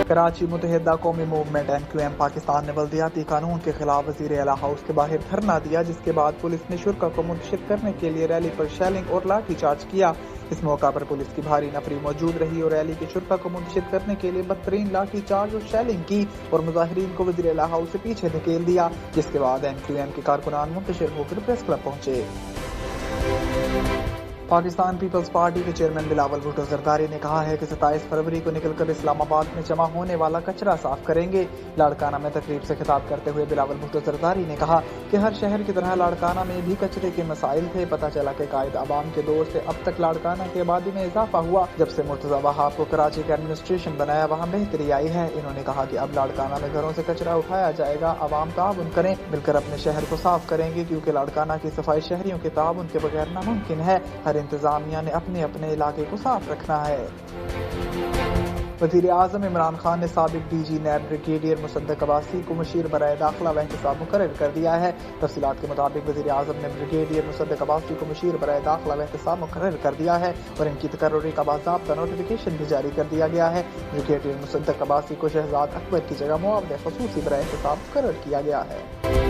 کراچی متحدہ قومی movement NQM Pakistan نے بلدیاتی قانون کے خلاف وزیر اعلیٰ ہاؤس کے باہر دھرنا دیا، جس کے بعد پولیس نے شرکاء کو منتشر کرنے کے لیے ریلی پر شیلنگ اور لاٹھی چارج کیا۔ اس موقع پر پولیس کی بھاری نفری موجود رہی اور ریلی کے شرکاء کو منتشر کرنے کے لیے بدترین لاٹھی چارج اور شیلنگ کی اور مظاہرین کو وزیر اعلیٰ ہاؤس سے پیچھے دھکیل دیا، جس کے بعد NQM کے کارکنان منتشر ہو کر پریس کلب پہنچے۔ پاکستان پیپلز پارٹی کے چیئرمین بلاول بھٹو زرداری نے کہا ہے کہ 27 فروری کو نکل کر اسلام آباد میں جمع ہونے والا کچرا صاف کریں گے۔ لاڑکانہ میں تقریب سے خطاب کرتے ہوئے بلاول بھٹو زرداری نے کہا کہ ہر شہر کی طرح لاڑکانہ میں بھی کچرے کے مسائل تھے۔ پتہ چلا کہ قائد عوام کے دور سے اب تک لاڑکانہ کی آبادی میں اضافہ ہوا۔ جب سے مرتضی وہاب کو کراچی کا ایڈمنسٹریشن بنایا، وہاں بہتری آئی ہے۔ انہوں نے کہا کہ اب لاڑکانہ میں گھروں سے کچرا اٹھایا جائے گا، عوام تعاون کریں، مل کر اپنے شہر کو صاف کریں گے، کیونکہ لاڑکانہ کی صفائی شہریوں کے تعاون کے بغیر ناممکن ہے۔ ہر انتظامیہ نے اپنے اپنے علاقے کو صاف رکھنا ہے۔ وزیر اعظم عمران خان نے سابق DG نیب بریگیڈیئر مصدق عباسی کو مشیر برائے داخلہ و احتساب مقرر کر دیا ہے۔ تفصیلات کے مطابق وزیر اعظم نے بریگیڈیئر مصدق عباسی کو مشیر برائے داخلہ و احتساب مقرر کر دیا ہے اور ان کی تقرری کا باضابطہ نوٹیفیکیشن بھی جاری کر دیا گیا ہے۔ بریگیڈیئر مصدق عباسی کو شہزاد اکبر کی جگہ معاون خصوصی برائے احتساب مقرر کیا گیا ہے۔